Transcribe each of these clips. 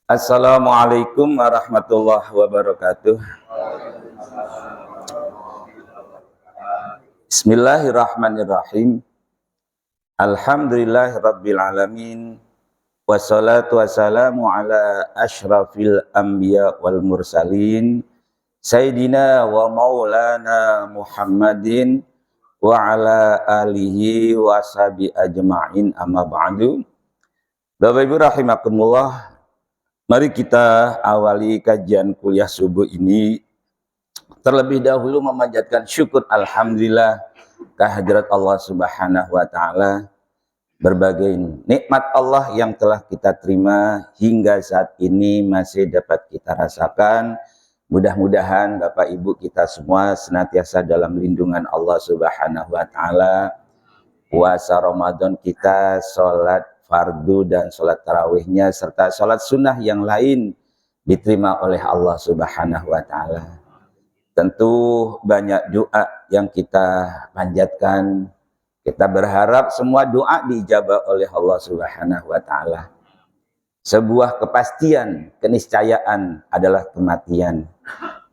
Assalamualaikum warahmatullahi wabarakatuh. Bismillahirrahmanirrahim. Alhamdulillahirabbil alamin. Wassalatu wassalamu ala asyrafil anbiya wal mursalin Sayyidina wa maulana Muhammadin wa ala alihi wa sahbihi ajma'in, amma ba'du. Bapak Ibu rahimakumullah, mari kita awali kajian kuliah subuh ini. Terlebih dahulu memanjatkan syukur alhamdulillah kehadirat Allah Subhanahu wa taala. Berbagai nikmat Allah yang telah kita terima hingga saat ini masih dapat kita rasakan. Mudah-mudahan Bapak Ibu kita semua senantiasa dalam lindungan Allah Subhanahu wa taala. Puasa Ramadan kita, sholat fardu dan sholat tarawihnya serta sholat sunnah yang lain diterima oleh Allah Subhanahu wa taala. Tentu banyak doa yang kita panjatkan. Kita berharap semua doa diijabah oleh Allah Subhanahu wa taala. Sebuah kepastian, keniscayaan adalah kematian.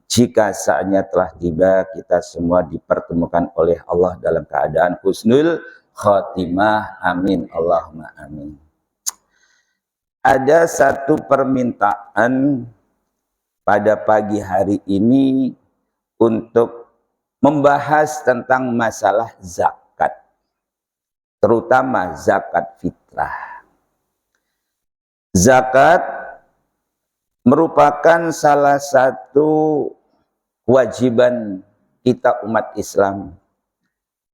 Jika saatnya telah tiba, kita semua dipertemukan oleh Allah dalam keadaan husnul khotimah. Amin Allahumma amin. Ada satu permintaan pada pagi hari ini untuk membahas tentang masalah zakat, terutama zakat fitrah. Zakat merupakan salah satu kewajiban kita umat Islam.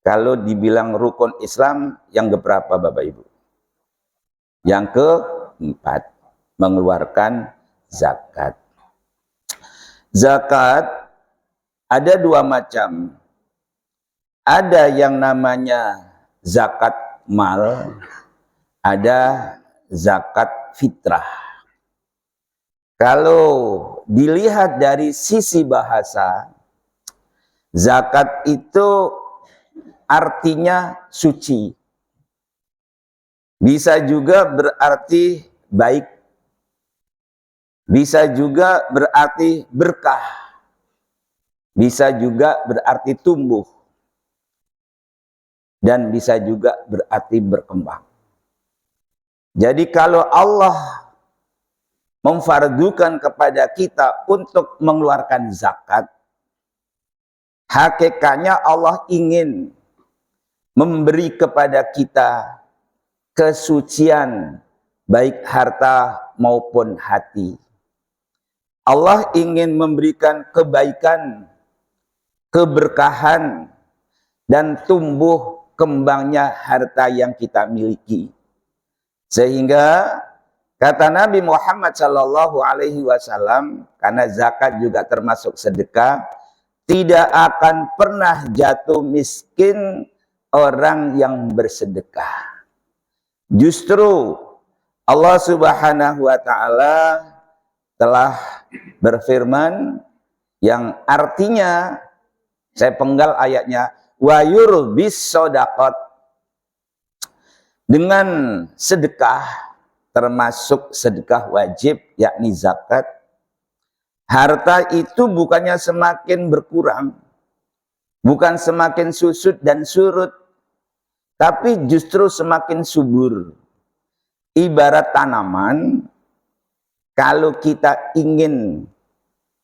Kalau dibilang rukun Islam, yang keberapa Bapak Ibu? Yang keempat, mengeluarkan zakat. Zakat ada dua macam. Ada yang namanya zakat mal, ada zakat fitrah. Kalau dilihat dari sisi bahasa, zakat itu artinya suci. Bisa juga berarti baik. Bisa juga berarti berkah. Bisa juga berarti tumbuh. Dan bisa juga berarti berkembang. Jadi kalau Allah memfardukan kepada kita untuk mengeluarkan zakat, hakikatnya Allah ingin memberi kepada kita kesucian baik harta maupun hati. Allah ingin memberikan kebaikan, keberkahan, dan tumbuh kembangnya harta yang kita miliki. Sehingga kata Nabi Muhammad SAW, karena zakat juga termasuk sedekah, tidak akan pernah jatuh miskin orang yang bersedekah. Justru Allah Subhanahu wa taala telah berfirman yang artinya, saya penggal ayatnya, wa yurbis shadaqat, dengan sedekah termasuk sedekah wajib yakni zakat, harta itu bukannya semakin berkurang, bukan semakin susut dan surut, tapi justru semakin subur. Ibarat tanaman, kalau kita ingin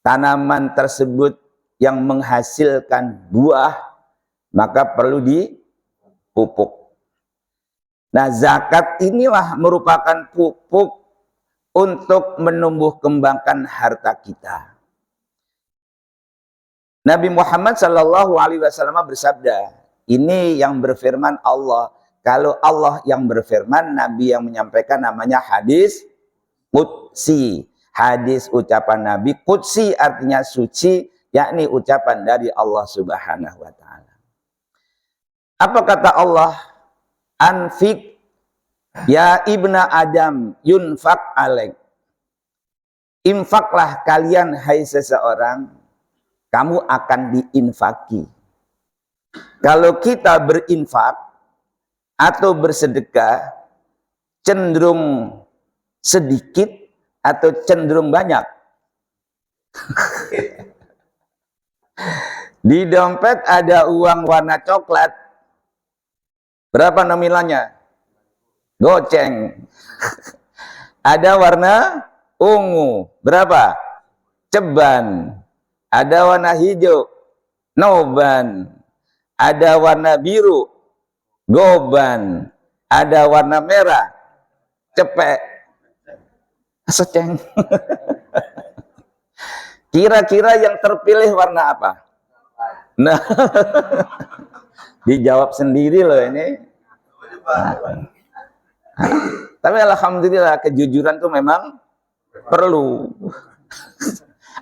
tanaman tersebut yang menghasilkan buah, maka perlu dipupuk. Nah, zakat inilah merupakan pupuk untuk menumbuh kembangkan harta kita. Nabi Muhammad SAW bersabda, ini yang berfirman Allah. Kalau Allah yang berfirman, Nabi yang menyampaikan, namanya hadis qudsi. Hadis ucapan Nabi, qudsi artinya suci, yakni ucapan dari Allah Subhanahu wa taala. Apa kata Allah? Anfik ya ibna Adam yunfak alaik. Infaklah kalian hai seseorang, kamu akan diinfaki. Kalau kita berinfak atau bersedekah, cenderung sedikit atau cenderung banyak? Di dompet ada uang warna coklat. Berapa nominalnya? Goceng. Ada warna ungu. Berapa? Ceban. Ada warna hijau. Noban. Ada warna biru. Goban. Ada warna merah. Cepek. Seceng. Kira-kira yang terpilih warna apa? Nah, dijawab sendiri loh ini. Tapi alhamdulillah kejujuran tuh memang perlu.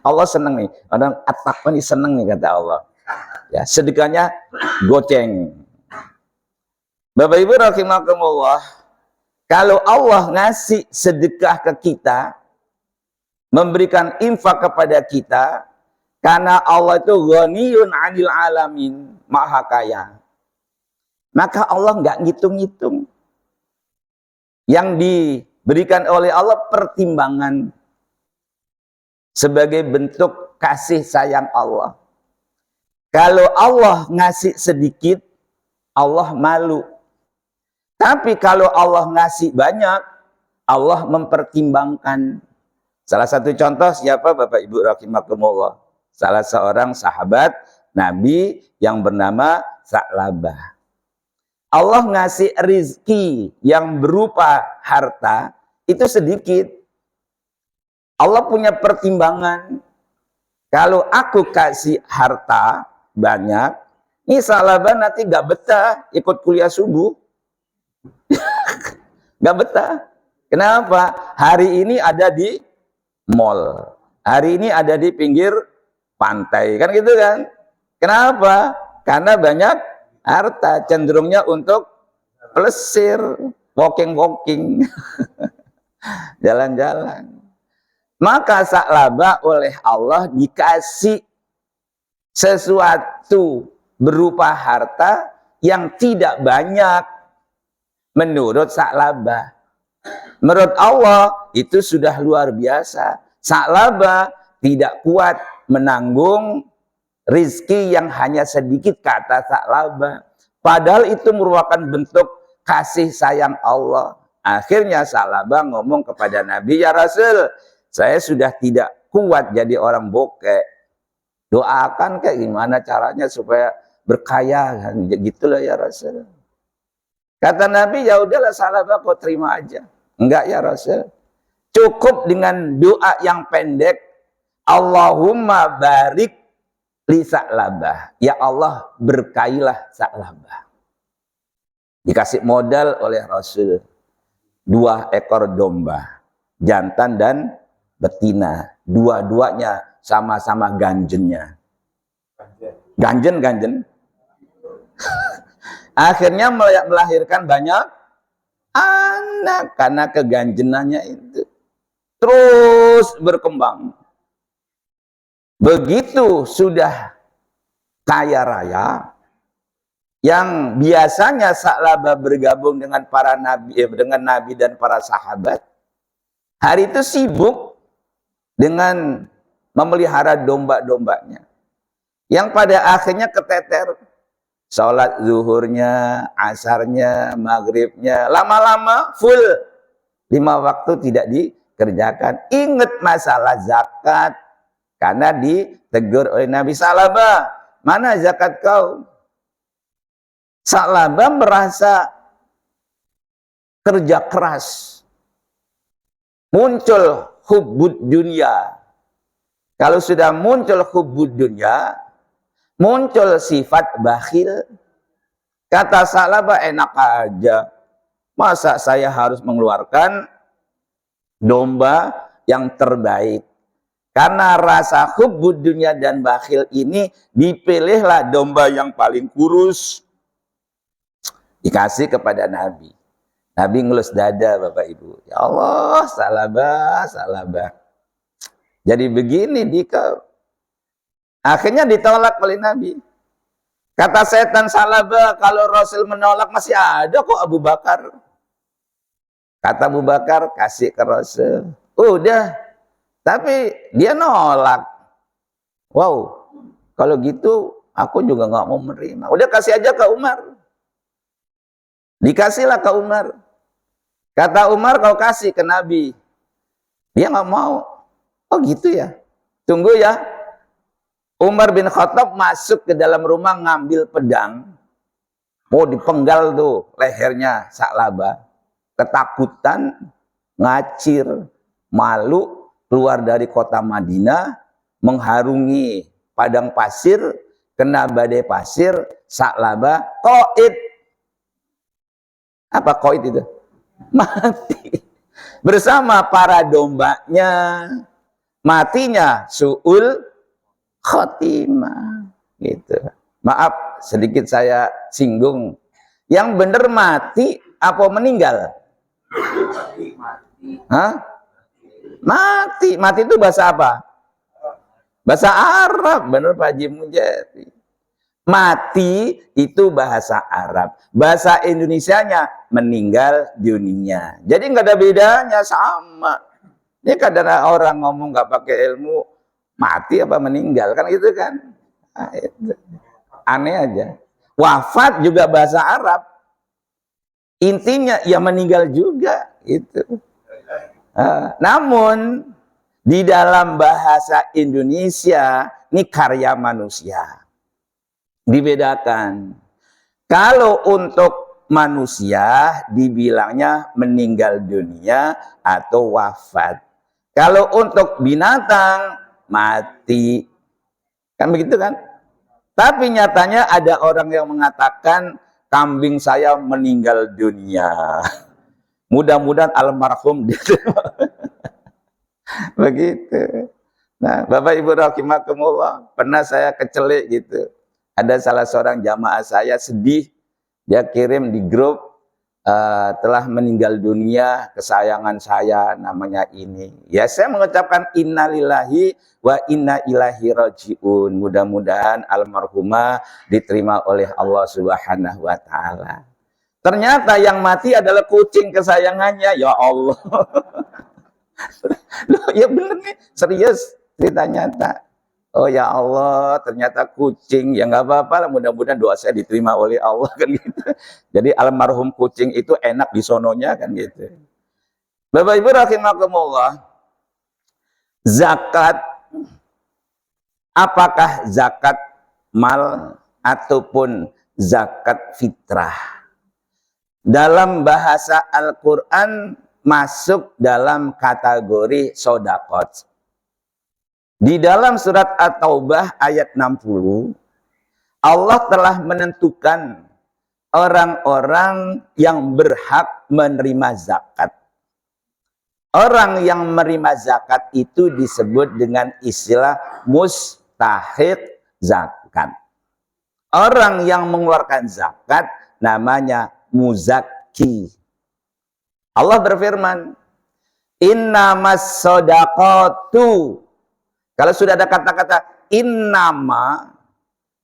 Allah seneng nih. Orang at-taqwa nih seneng nih kata Allah. Ya, sedekahnya goceng. Bapak Ibu rahimakumullah, kalau Allah ngasih sedekah ke kita, memberikan infak kepada kita, karena Allah itu ghaniyun 'anil alamin, maha kaya. Maka Allah nggak ngitung-ngitung. Yang diberikan oleh Allah pertimbangan sebagai bentuk kasih sayang Allah. Kalau Allah ngasih sedikit, Allah malu. Tapi kalau Allah ngasih banyak, Allah mempertimbangkan. Salah satu contoh siapa Bapak Ibu rahimakumullah? Salah seorang sahabat Nabi yang bernama Sa'labah. Allah ngasih rizki yang berupa harta itu sedikit. Allah punya pertimbangan. Kalau aku kasih harta banyak, ini Sa'labah nanti gak betah ikut kuliah subuh. Gak betah. Kenapa? Hari ini ada di mall. Hari ini ada di pinggir pantai. Kan gitu kan? Kenapa? Karena banyak harta. Cenderungnya untuk plesir. Walking-walking. Jalan-jalan. Maka Sa'labah oleh Allah dikasih sesuatu berupa harta yang tidak banyak menurut Sa'labah. Menurut Allah itu sudah luar biasa. Sa'labah tidak kuat menanggung rizki yang hanya sedikit, kata Sa'labah. Padahal itu merupakan bentuk kasih sayang Allah. Akhirnya Sa'labah ngomong kepada Nabi, ya Rasul, saya sudah tidak kuat jadi orang bokeh. Doakan kayak gimana caranya supaya berkaya, gitulah ya Rasul. Kata Nabi, ya udahlah Sa'labah kau terima aja. Enggak ya Rasul. Cukup dengan doa yang pendek. Allahumma barik li Sa'labah. Ya Allah berkailah Sa'labah. Dikasih modal oleh Rasul 2 ekor domba. Jantan dan betina. Dua-duanya sama-sama ganjennya. Ganjen. Akhirnya melahirkan banyak anak karena keganjenannya itu. Terus berkembang. Begitu sudah kaya raya, yang biasanya Sa'labah bergabung dengan para nabi, dengan nabi dan para sahabat, hari itu sibuk dengan memelihara domba-dombanya. Yang pada akhirnya keteter. Sholat zuhurnya, asarnya, maghribnya, lama-lama full. 5 waktu tidak dikerjakan. Ingat masalah zakat. Karena ditegur oleh Nabi, Sa'labah, mana zakat kau? Sa'labah merasa kerja keras. Muncul hubbud dunia. Kalau sudah muncul hubbud dunia, muncul sifat bakhil. Kata Sa'labah, enak aja. Masa saya harus mengeluarkan domba yang terbaik? Karena rasa hubbud dunia dan bakhil ini, dipilihlah domba yang paling kurus. Dikasih kepada Nabi. Nabi ngelus dada Bapak Ibu. Ya Allah, Sa'labah. Jadi begini dikau. Akhirnya ditolak oleh Nabi. Kata setan Sa'labah, kalau Rasul menolak masih ada kok Abu Bakar. Kata Abu Bakar, kasih ke Rasul. Udah, tapi dia nolak. Wow, kalau gitu aku juga nggak mau menerima. Udah kasih aja ke Umar. Dikasihlah ke Umar. Kata Umar, kau kasih ke Nabi. Dia nggak mau. Oh gitu ya. Tunggu ya. Umar bin Khattab masuk ke dalam rumah ngambil pedang. Mau dipenggal tuh lehernya Sa'labah. Ketakutan, ngacir, malu, keluar dari kota Madinah, mengharungi padang pasir, kena badai pasir, Sa'labah, qaid. Apa qaid itu? Mati. Bersama para dombanya, matinya su'ul khotimah. Gitu. Maaf, sedikit saya singgung. Yang benar mati apa meninggal? Hah? Mati. Mati itu bahasa apa? Bahasa Arab. Benar Pak Haji Mujadi. Mati itu bahasa Arab. Bahasa Indonesianya meninggal dunia. Jadi nggak ada bedanya, sama. Ini kadang orang ngomong nggak pakai ilmu, mati apa meninggal, kan gitu kan? Nah, itu. Aneh aja. Wafat juga bahasa Arab. Intinya ya meninggal juga itu. Namun di dalam bahasa Indonesia ini karya manusia. Dibedakan. Kalau untuk manusia dibilangnya meninggal dunia atau wafat. Kalau untuk binatang mati. Kan begitu kan? Tapi nyatanya ada orang yang mengatakan kambing saya meninggal dunia. Mudah-mudahan almarhum begitu. Nah, Bapak Ibu rahimakumullah, pernah saya kecelik gitu. Ada salah seorang jamaah saya sedih, dia kirim di grup, telah meninggal dunia kesayangan saya namanya ini. Ya saya mengucapkan innalillahi wa inna ilaihi rajiun. Mudah-mudahan almarhumah diterima oleh Allah Subhanahu wa taala. Ternyata yang mati adalah kucing kesayangannya. Ya Allah. Loh, ya bener nih, serius cerita nyata. Oh ya Allah, ternyata kucing. Ya nggak apa-apa lah, mudah-mudahan doa saya diterima oleh Allah kan gitu. Jadi almarhum kucing itu enak di sononya kan gitu. Bapak Ibu rahimakumullah, zakat, apakah zakat mal ataupun zakat fitrah? Dalam bahasa Al-Quran masuk dalam kategori sodakot. Di dalam surat At-Taubah ayat 60, Allah telah menentukan orang-orang yang berhak menerima zakat. Orang yang menerima zakat itu disebut dengan istilah mustahiq zakat. Orang yang mengeluarkan zakat namanya muzakki. Allah berfirman, innamas sodaqatu. Kalau sudah ada kata-kata innama,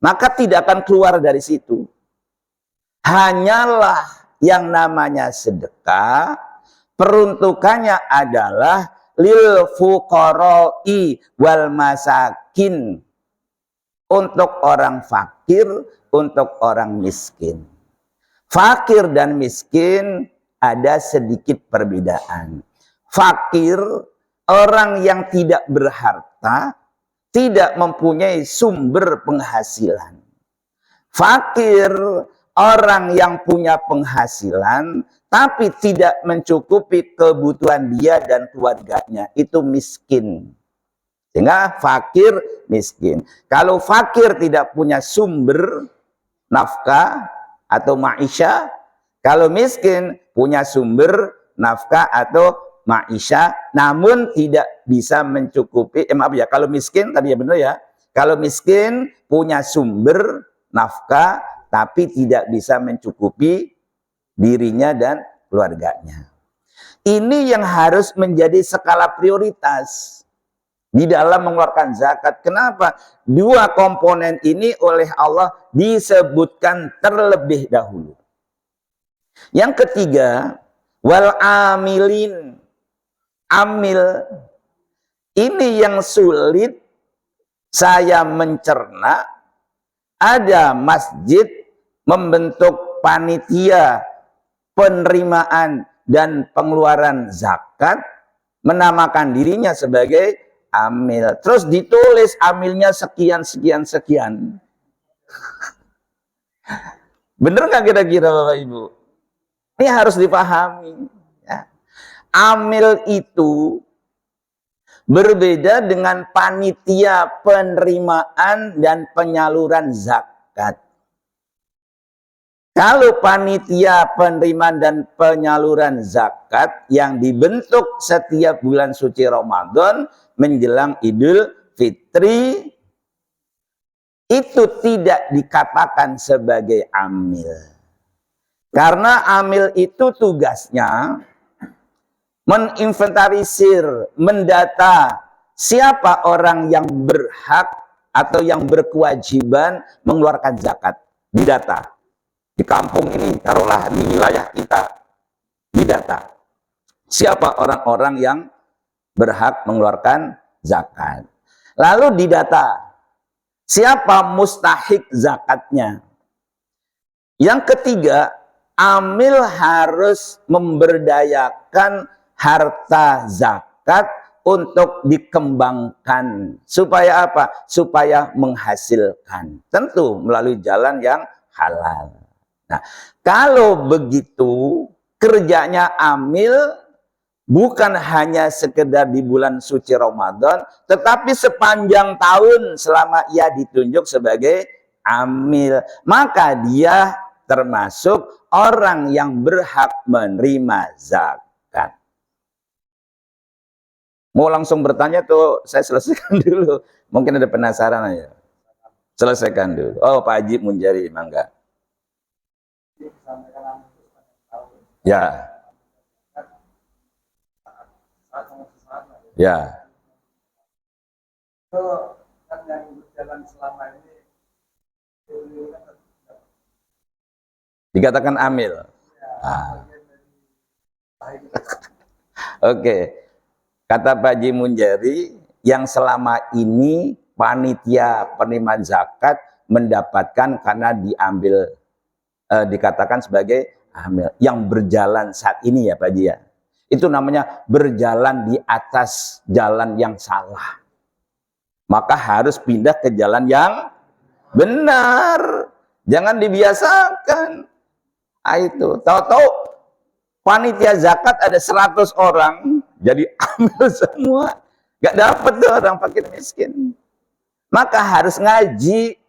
maka tidak akan keluar dari situ. Hanyalah yang namanya sedekah, peruntukannya adalah lil fuqara'i wal masakin. Untuk orang fakir, untuk orang miskin. Fakir dan miskin ada sedikit perbedaan. Fakir, orang yang tidak berharta, tidak mempunyai sumber penghasilan. Fakir, orang yang punya penghasilan, tapi tidak mencukupi kebutuhan dia dan keluarganya. Itu miskin. Sehingga fakir, miskin. Kalau fakir tidak punya sumber nafkah atau maisha, kalau miskin punya sumber nafkah atau maisha, namun tidak bisa mencukupi, maaf ya, kalau miskin, tadi ya benar ya, kalau miskin punya sumber nafkah, tapi tidak bisa mencukupi dirinya dan keluarganya. Ini yang harus menjadi skala prioritas di dalam mengeluarkan zakat. Kenapa? Dua komponen ini oleh Allah disebutkan terlebih dahulu. Yang ketiga, wal amilin. Amil ini yang sulit saya mencerna. Ada masjid membentuk panitia penerimaan dan pengeluaran zakat, menamakan dirinya sebagai amil. Terus ditulis amilnya sekian, sekian, sekian. Bener nggak kira-kira Bapak Ibu? Ini harus dipahami. Ya. Amil itu berbeda dengan panitia penerimaan dan penyaluran zakat. Kalau panitia penerimaan dan penyaluran zakat yang dibentuk setiap bulan suci Ramadan menjelang Idul Fitri, itu tidak dikatakan sebagai amil. Karena amil itu tugasnya meninventarisir, mendata siapa orang yang berhak atau yang berkewajiban mengeluarkan zakat. Didata. Di kampung ini, taruhlah di wilayah kita, didata. Siapa orang-orang yang berhak mengeluarkan zakat. Lalu didata, siapa mustahik zakatnya. Yang ketiga, amil harus memberdayakan harta zakat untuk dikembangkan. Supaya apa? Supaya menghasilkan. Tentu melalui jalan yang halal. Nah, kalau begitu kerjanya amil bukan hanya sekedar di bulan suci Ramadan, tetapi sepanjang tahun selama ia ditunjuk sebagai amil. Maka dia termasuk orang yang berhak menerima zakat. Mau langsung bertanya tuh, saya selesaikan dulu. Mungkin ada penasaran aja. Selesaikan dulu. Oh, Pak Haji Munjari, mangga. Ya. Ya. Dikatakan amil. Ah. Oke. Kata Pak Haji Munjari, yang selama ini panitia penerimaan zakat mendapatkan karena diambil, dikatakan sebagai amil. Yang berjalan saat ini ya Pak Haji ya. Itu namanya berjalan di atas jalan yang salah. Maka harus pindah ke jalan yang benar. Jangan dibiasakan. Itu. Tahu-tahu panitia zakat ada 100 orang. Jadi ambil semua. Gak dapat tuh orang fakir miskin. Maka harus ngaji.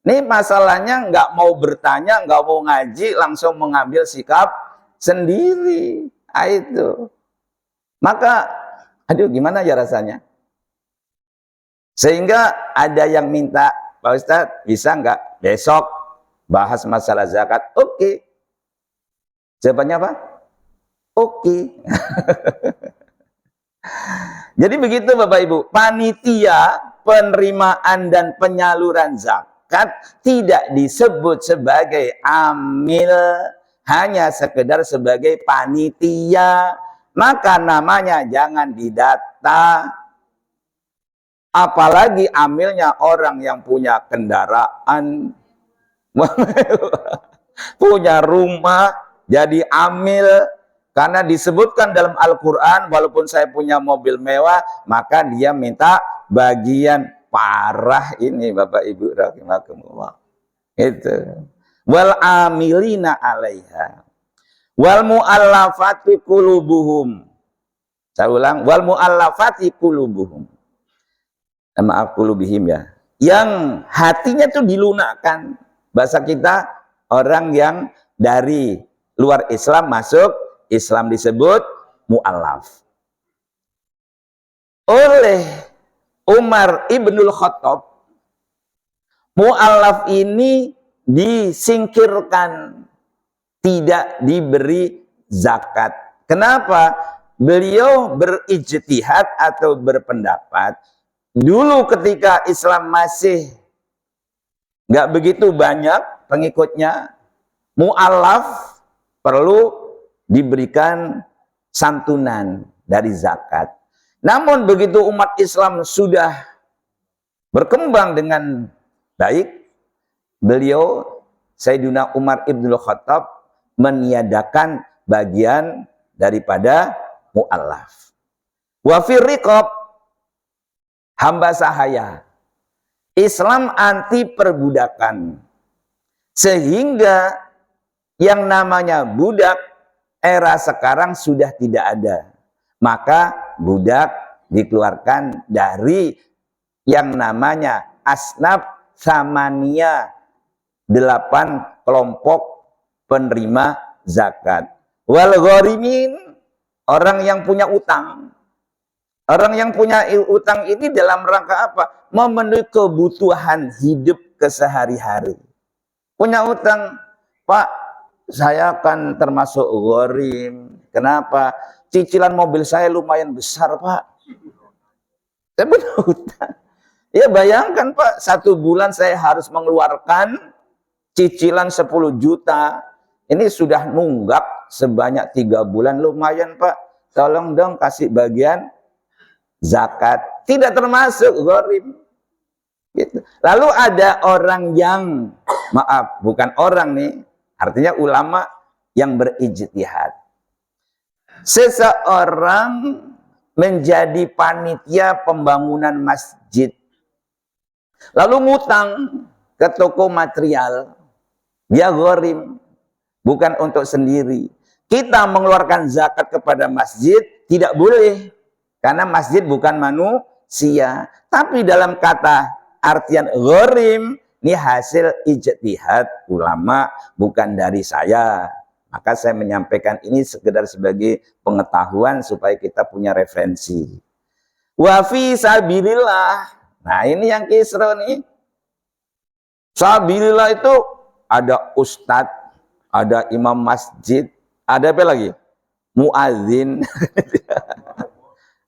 Ini masalahnya nggak mau bertanya, nggak mau ngaji, langsung mengambil sikap sendiri. Itu. Maka, aduh gimana ya rasanya? Sehingga ada yang minta, Pak Ustadz bisa nggak besok bahas masalah zakat? Oke. Jawabannya apa? Oke. Jadi begitu Bapak Ibu, panitia penerimaan dan penyaluran zakat tidak disebut sebagai amil, hanya sekedar sebagai panitia, maka namanya jangan didata. Apalagi amilnya orang yang punya kendaraan, punya rumah, jadi amil. Karena disebutkan dalam Al-Quran, walaupun saya punya mobil mewah, maka dia minta bagian parah ini Bapak Ibu rahimakumullah. Itu. Wal amilina 'alaiha wal mu'allafati qulubuhum. Saya ulang, wal mu'allafati qulubuhum. Maaf, qulubihim ya. Yang hatinya tuh dilunakkan. Bahasa kita orang yang dari luar Islam masuk Islam disebut mu'allaf. Oleh Umar ibnul Khattab, mu'allaf ini disingkirkan, tidak diberi zakat. Kenapa? Beliau berijtihad atau berpendapat, dulu ketika Islam masih nggak begitu banyak pengikutnya, mu'allaf perlu diberikan santunan dari zakat. Namun begitu umat Islam sudah berkembang dengan baik, beliau Sayyidina Umar Ibn Khattab meniadakan bagian daripada mu'allaf. Wa fi riqab, hamba sahaya. Islam anti perbudakan. Sehingga yang namanya budak era sekarang sudah tidak ada. Maka budak dikeluarkan dari yang namanya asnaf samania, 8 kelompok penerima zakat. Wal gharimin, orang yang punya utang. Orang yang punya utang ini dalam rangka apa? Memenuhi kebutuhan hidup kesehari-hari. Punya utang, Pak, saya kan termasuk gharim. Kenapa? Cicilan mobil saya lumayan besar, Pak. Saya punya utang. Ya bayangkan, Pak, 1 bulan saya harus mengeluarkan cicilan 10 juta. Ini sudah nunggak sebanyak 3 bulan. Lumayan, Pak. Tolong dong kasih bagian zakat. Tidak termasuk gharim. Gitu. Lalu ada orang yang, maaf, bukan orang nih, artinya ulama yang berijtihad. Seseorang menjadi panitia pembangunan masjid, lalu ngutang ke toko material, dia gharim, bukan untuk sendiri. Kita mengeluarkan zakat kepada masjid tidak boleh, karena masjid bukan manusia. Tapi dalam kata artian gharim, ini hasil ijtihad ulama, bukan dari saya. Maka saya menyampaikan ini sekedar sebagai pengetahuan supaya kita punya referensi. Wa fi sabilillah. Nah, ini yang kisro nih. Sabilillah itu ada ustadz, ada imam masjid, ada apa lagi? Muadzin.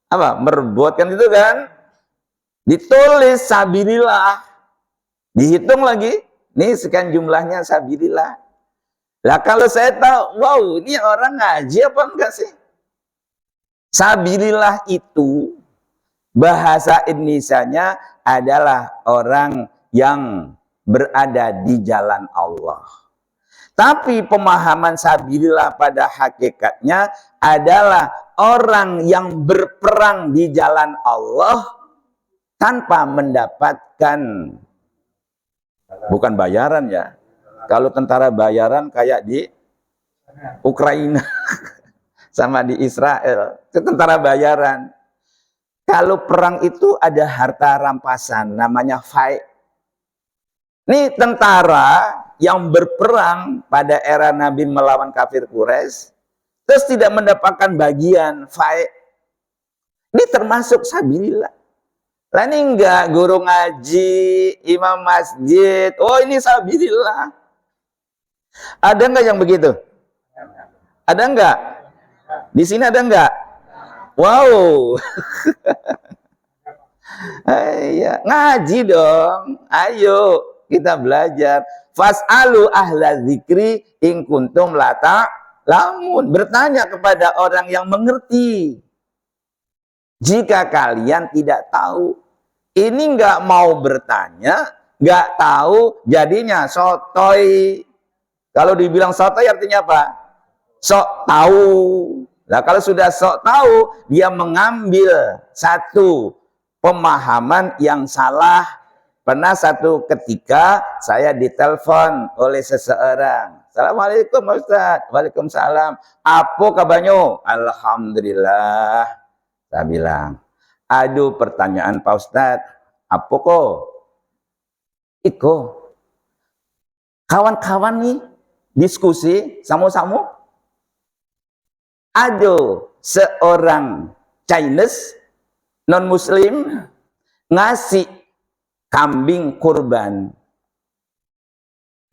Apa? Merebut kan itu kan? Ditulis sabilillah. Dihitung lagi. Nih sekian jumlahnya sabilillah. Lah kalau saya tahu, wow, ini orang ngaji apa enggak sih? Sabilillah itu bahasa Indonesianya adalah orang yang berada di jalan Allah. Tapi pemahaman sabilillah pada hakikatnya adalah orang yang berperang di jalan Allah tanpa mendapatkan, bukan bayaran ya. Kalau tentara bayaran kayak di Ukraina sama di Israel, itu tentara bayaran. Kalau perang itu ada harta rampasan, namanya fai. Ini tentara yang berperang pada era Nabi melawan kafir Quraisy, terus tidak mendapatkan bagian fai. Ini termasuk sabilillah. Lah ini enggak guru ngaji, imam masjid. Oh ini sabilillah. Ada enggak yang begitu? Ada enggak? Di sini ada enggak? Wow. Iya, ngaji dong. Ayo kita belajar. Fas'alu ahla dzikri in kuntum la ta'lamun. Bertanya kepada orang yang mengerti. Jika kalian tidak tahu. Ini enggak mau bertanya, enggak tahu, jadinya sotoy. Kalau dibilang sotoy artinya apa? Sok tahu. Nah kalau sudah sok tahu, dia mengambil satu pemahaman yang salah. Pernah satu ketika saya ditelepon oleh seseorang. Assalamualaikum Ustaz. Waalaikumsalam. Apa kabarnya? Alhamdulillah. Saya bilang, aduh pertanyaan Pak Ustaz. Apa kok? Iko. Kawan-kawan nih diskusi sama-sama. Ada seorang Chinese non-muslim ngasih kambing kurban.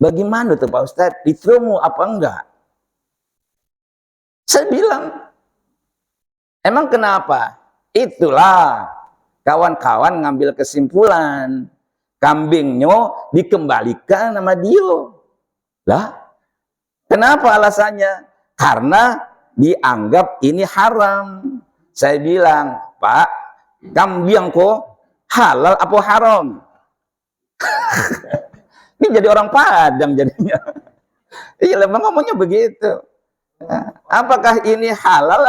Bagaimana tuh Pak Ustadz? Diterima apa enggak? Saya bilang, emang kenapa? Itulah kawan-kawan ngambil kesimpulan. Kambingnya dikembalikan sama dia. Lah, kenapa alasannya? Karena dianggap ini haram. Saya bilang, Pak, kambing kok halal apa haram? Ini jadi orang Padang jadinya. Iya, memang ngomongnya begitu. Apakah ini halal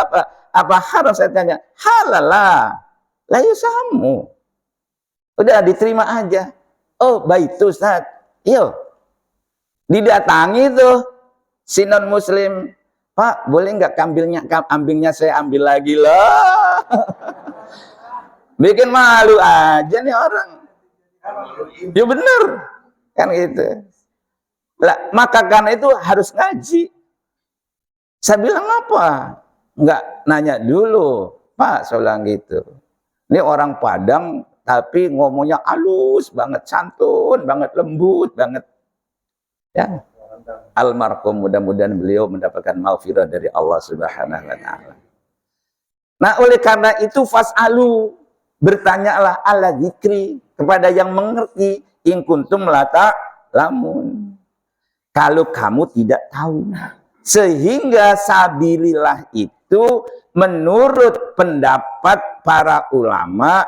apa haram? Saya tanya. Halal lah. Lah yusamu. Udah diterima aja. Oh, baik tuh Ustaz. Yuk. Didatangi tuh si non muslim. Pak, boleh nggak kambingnya saya ambil lagi loh. Bikin malu aja nih orang. Ya bener. Kan gitu. Lah, maka karena itu harus ngaji. Saya bilang apa? Nggak nanya dulu. Pak, saya bilang gitu. Ini orang Padang tapi ngomongnya halus banget, santun banget, lembut banget. Ya. Almarhum, mudah-mudahan beliau mendapatkan maghfirah dari Allah Subhanahu wa taala. Nah, oleh karena itu fas'alu, bertanyalah ala dzikri, kepada yang mengerti, in kuntum la ta'lamun. Kalau kamu tidak tahu. Sehingga sabilillah itu menurut pendapat para ulama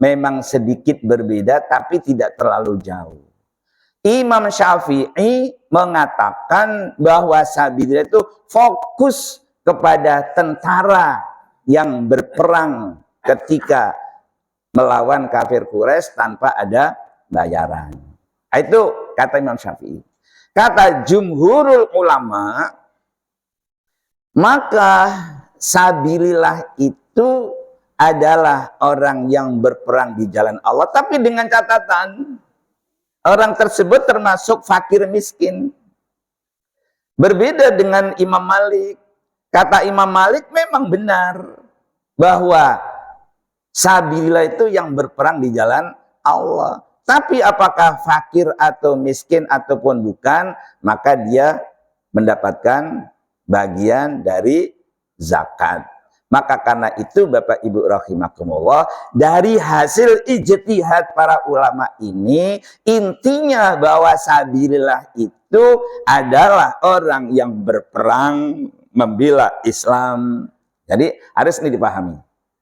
memang sedikit berbeda tapi tidak terlalu jauh. Imam Syafi'i mengatakan bahwa sabilillah itu fokus kepada tentara yang berperang ketika melawan kafir Quraisy tanpa ada bayaran. Itu kata Imam Syafi'i. Kata jumhurul ulama, maka sabilillah itu adalah orang yang berperang di jalan Allah, tapi dengan catatan orang tersebut termasuk fakir miskin. Berbeda dengan Imam Malik. Kata Imam Malik memang benar bahwa sabilillah itu yang berperang di jalan Allah. Tapi apakah fakir atau miskin ataupun bukan, maka dia mendapatkan bagian dari zakat. Maka karena itu Bapak Ibu rahimakumullah, dari hasil ijtihad para ulama ini, intinya bahwa sabilillah itu adalah orang yang berperang membela Islam. Jadi harus ini dipahami.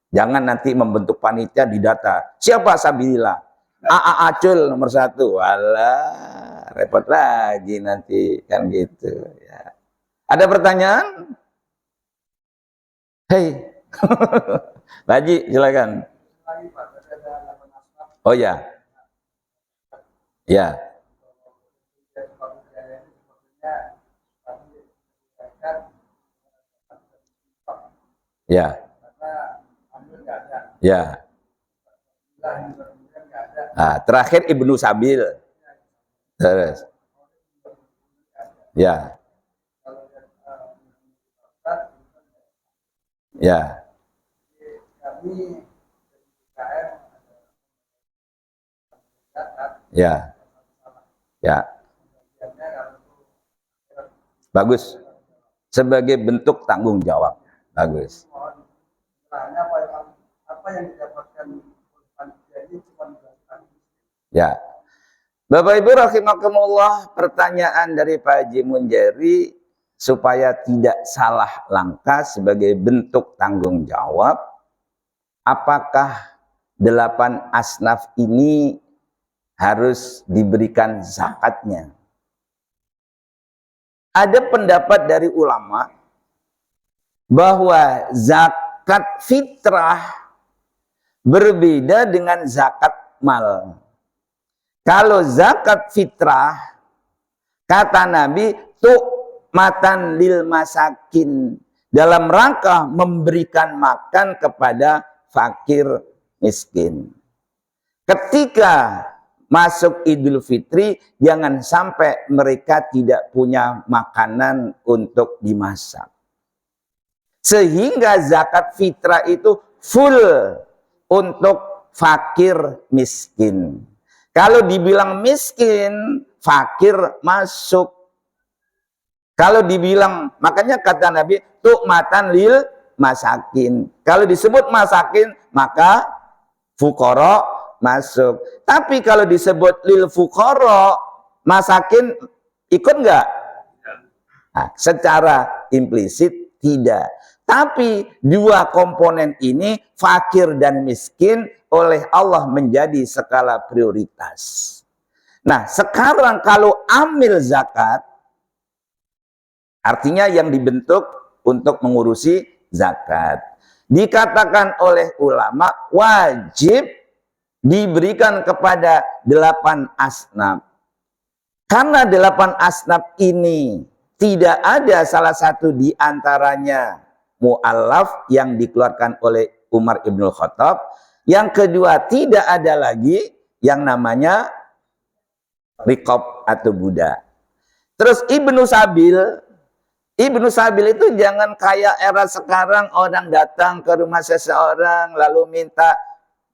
Jangan nanti membentuk panitia didata. Siapa sabilillah? AA Acul nomor 1. Walah, repot lagi nanti kan gitu ya. Ada pertanyaan? Hei. Pak Haji, silakan. Oh ya. Ya. Ya. Ya. Nah, terakhir Ibnu Sabil. Terus. Ya. Ya. Ya. Ya. Bagus. Sebagai bentuk tanggung jawab. Bagus. Ya. Bapak Ibu rahimakumullah, pertanyaan dari Pak Haji Munjari supaya tidak salah langkah sebagai bentuk tanggung jawab, apakah 8 asnaf ini harus diberikan zakatnya? Ada pendapat dari ulama bahwa zakat fitrah berbeda dengan zakat mal. Kalau zakat fitrah, kata Nabi, tu'matan lil masakin, dalam rangka memberikan makan kepada fakir miskin. Ketika masuk Idul Fitri, jangan sampai mereka tidak punya makanan untuk dimasak. Sehingga zakat fitrah itu full untuk fakir miskin. Kalau dibilang miskin, fakir masuk. Kalau dibilang, makanya kata Nabi, tu'matan lil masakin. Kalau disebut masakin, maka fuqara masuk. Tapi kalau disebut lil fuqara, masakin ikut enggak? Nah, secara implisit Tidak. Tapi dua komponen ini, fakir dan miskin, oleh Allah menjadi skala prioritas. Nah, sekarang kalau amil zakat, artinya yang dibentuk untuk mengurusi zakat. Dikatakan oleh ulama wajib diberikan kepada 8 asnaf. Karena 8 asnaf ini tidak ada salah satu di antaranya mu'allaf yang dikeluarkan oleh Umar Ibn Khattab. Yang kedua, tidak ada lagi yang namanya riqab atau budak. Terus Ibnu Sabil itu jangan kayak era sekarang orang datang ke rumah seseorang lalu minta,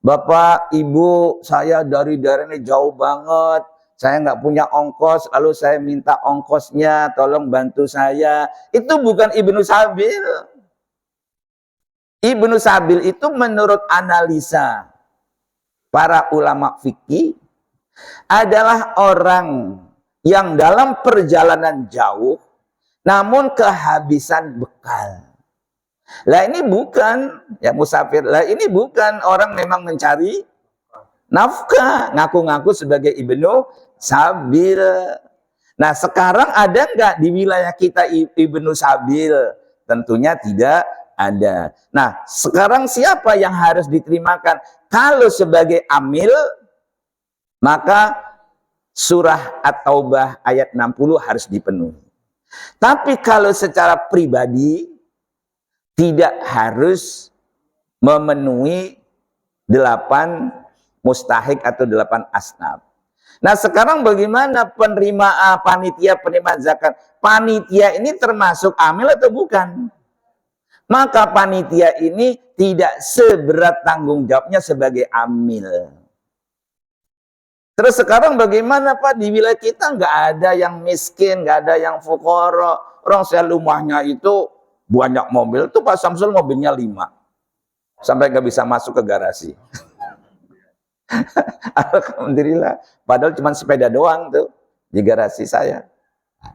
Bapak, Ibu, saya dari daerah ini jauh banget, saya nggak punya ongkos, lalu saya minta ongkosnya, tolong bantu saya. Itu bukan Ibnu Sabil. Ibnu Sabil itu menurut analisa para ulama fikih adalah orang yang dalam perjalanan jauh namun kehabisan bekal. Lah ini bukan ya musafir. Lah ini bukan orang memang mencari nafkah, ngaku-ngaku sebagai Ibnu Sabil. Nah, sekarang ada nggak di wilayah kita Ibnu Sabil? Tentunya tidak ada. Nah, sekarang siapa yang harus diterimakan? Kalau sebagai amil, maka surah At-Taubah ayat 60 harus dipenuhi. Tapi kalau secara pribadi tidak harus memenuhi 8 mustahik atau 8 asnaf. Nah, sekarang bagaimana penerimaan panitia penerimaan zakat? Panitia ini termasuk amil atau bukan? Maka panitia ini tidak seberat tanggung jawabnya sebagai amil. Terus sekarang bagaimana Pak, di wilayah kita nggak ada yang miskin, nggak ada yang fukara. Orang saya rumahnya itu banyak mobil, tuh Pak Samsul mobilnya 5. Sampai nggak bisa masuk ke garasi. Alhamdulillah. Padahal cuma sepeda doang tuh di garasi saya.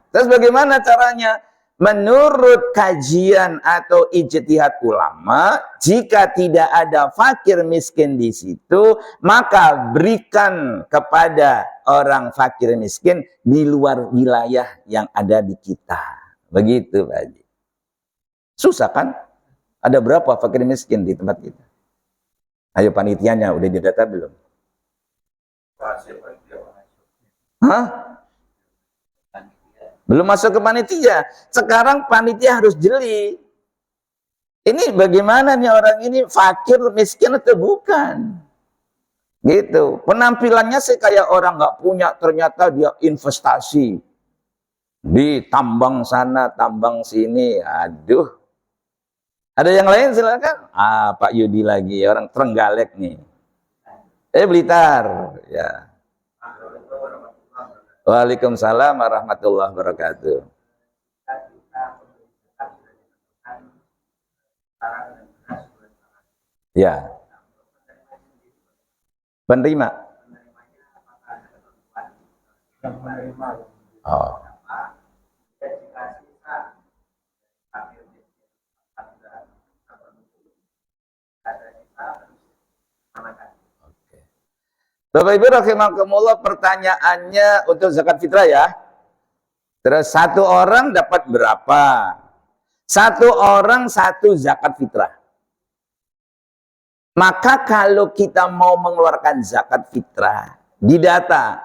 Terus bagaimana caranya? Menurut kajian atau ijtihad ulama, jika tidak ada fakir miskin di situ, maka berikan kepada orang fakir miskin di luar wilayah yang ada di kita. Begitu, Pak Haji. Susah kan? Ada berapa fakir miskin di tempat kita? Ayo panitianya, udah didata belum? Hah? Belum masuk ke panitia. Sekarang panitia harus jeli. Ini bagaimana nih orang ini fakir, miskin atau bukan? Gitu. Penampilannya sih kayak orang nggak punya, ternyata dia investasi. Di tambang sana, tambang sini. Aduh. Ada yang lain silakan. Pak Yudi lagi, orang Trenggalek nih. Blitar. Ya. Waalaikumsalam warahmatullahi wabarakatuh. Ya. Penerima. Oh. Bapak Ibu rahimakumullah, pertanyaannya untuk zakat fitrah ya. Terus 1 orang dapat berapa? 1 orang 1 zakat fitrah. Maka kalau kita mau mengeluarkan zakat fitrah, didata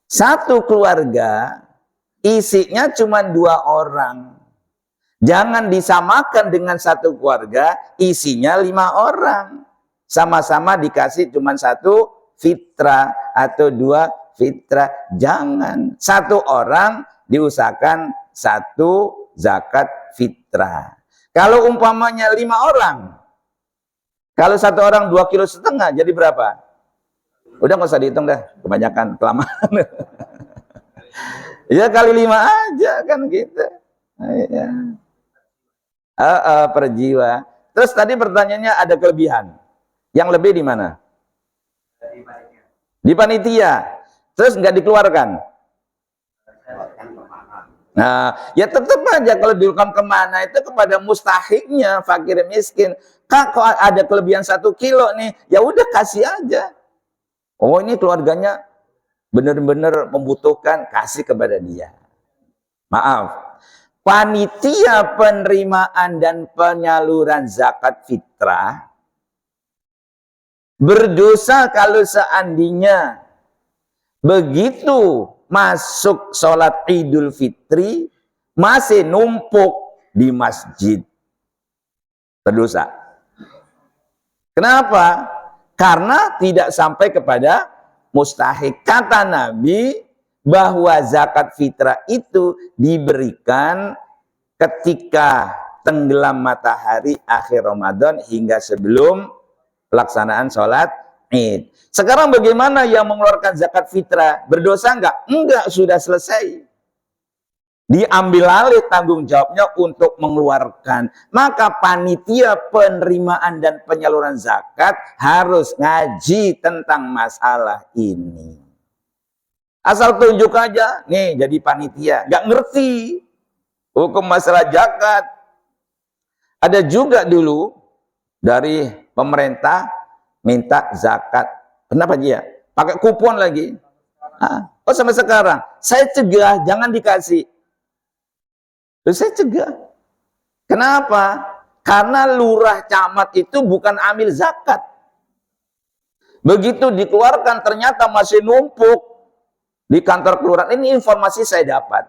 1 keluarga isinya cuma 2 orang. Jangan disamakan dengan 1 keluarga isinya 5 orang. Sama-sama dikasih cuma 1 fitrah atau 2 fitrah. Jangan. 1 orang diusahakan 1 zakat fitrah. Kalau umpamanya 5 orang, kalau 1 orang 2,5 kilo, jadi berapa? Udah nggak usah dihitung dah, kebanyakan kelamaan. Ya kali 5 aja kan gitu. Ya. Per jiwa. Terus tadi pertanyaannya ada kelebihan. Yang lebih di mana? Di panitia. Terus nggak dikeluarkan? Nah, ya tetap aja kalau dikeluarkan kemana itu kepada mustahiknya, fakir miskin. Kak, kok ada kelebihan 1 kilo nih, ya udah kasih aja. Oh, ini keluarganya benar-benar membutuhkan, kasih kepada dia. Maaf, panitia penerimaan dan penyaluran zakat fitrah berdosa kalau seandainya begitu masuk sholat Idul Fitri masih numpuk di masjid. Berdosa. Kenapa? Karena tidak sampai kepada mustahik. Kata Nabi bahwa zakat fitrah itu diberikan ketika tenggelam matahari akhir Ramadan hingga sebelum pelaksanaan sholat Id. Sekarang bagaimana yang mengeluarkan zakat fitrah? Berdosa enggak? Enggak, sudah selesai. Diambil alih tanggung jawabnya untuk mengeluarkan. Maka panitia penerimaan dan penyaluran zakat harus ngaji tentang masalah ini. Asal tunjuk aja, nih jadi panitia, nggak ngerti hukum masalah zakat. Ada juga dulu dari pemerintah minta zakat. Kenapa dia? Pakai kupon lagi. Oh sampai sekarang, saya cegah, jangan dikasih. Terus saya cegah. Kenapa? Karena lurah camat itu bukan amil zakat. Begitu dikeluarkan ternyata masih numpuk di kantor kelurahan. Ini informasi saya dapat.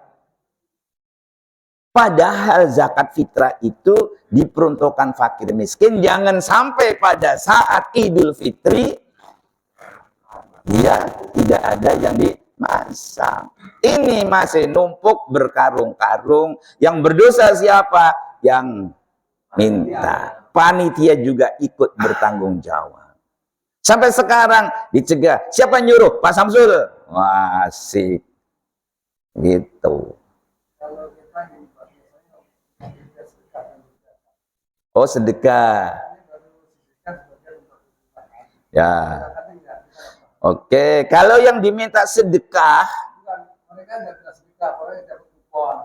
Padahal zakat fitrah itu diperuntukkan fakir miskin. Jangan sampai pada saat Idul Fitri dia tidak ada yang dimasak. Ini masih numpuk berkarung-karung. Yang berdosa siapa? Yang minta. Panitia juga ikut bertanggung jawab. Sampai sekarang dicegah. Siapa yang nyuruh? Pak Samsul. Wah, asik. Gitu. Oh, sedekah. Ya. Oke, kalau yang diminta sedekah, mereka enggak bisa sedekah, mereka dapat kupon.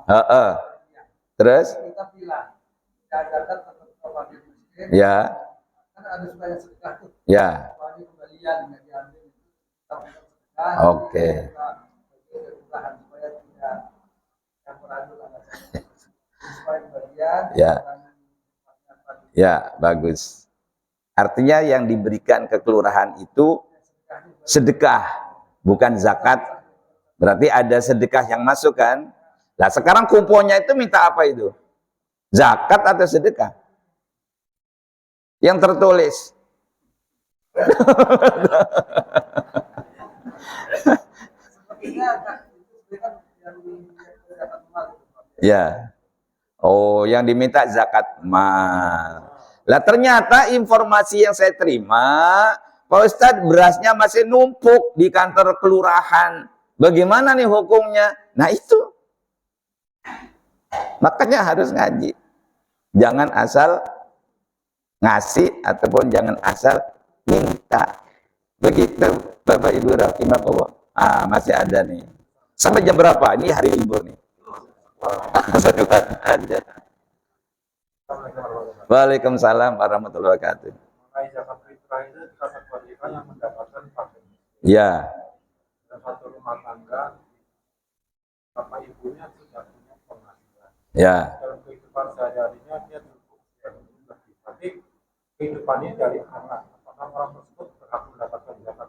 Terus? Kita bilang, zakat tetap fakir miskin. Ya. Kan ada supaya sedekah tuh. Ya. Kembalian yang diambil itu. Oke. Ya. Ya, bagus. Artinya yang diberikan ke kelurahan itu sedekah, bukan zakat. Berarti ada sedekah yang masuk kan? Nah, sekarang kuponnya itu minta apa itu? Zakat atau sedekah? Yang tertulis. Ya. Oh, yang diminta zakat mal. Lah ternyata informasi yang saya terima, Pak Ustadz, berasnya masih numpuk di kantor kelurahan. Bagaimana nih hukumnya? Nah itu. Makanya harus ngaji. Jangan asal ngasih ataupun jangan asal minta. Begitu Bapak Ibu rahimahullah. Masih ada nih. Sampai jam berapa? Ini hari libur nih. Waalaikumsalam warahmatullahi wabarakatuh. Ya. Satu rumah tangga, bapak ibunya sudah punya penghasilan. Ya. Dalam kehidupan sehari-harinya dia cukup, tapi kehidupannya dari anak. Apakah orang tersebut berhak mendapatkan zakat?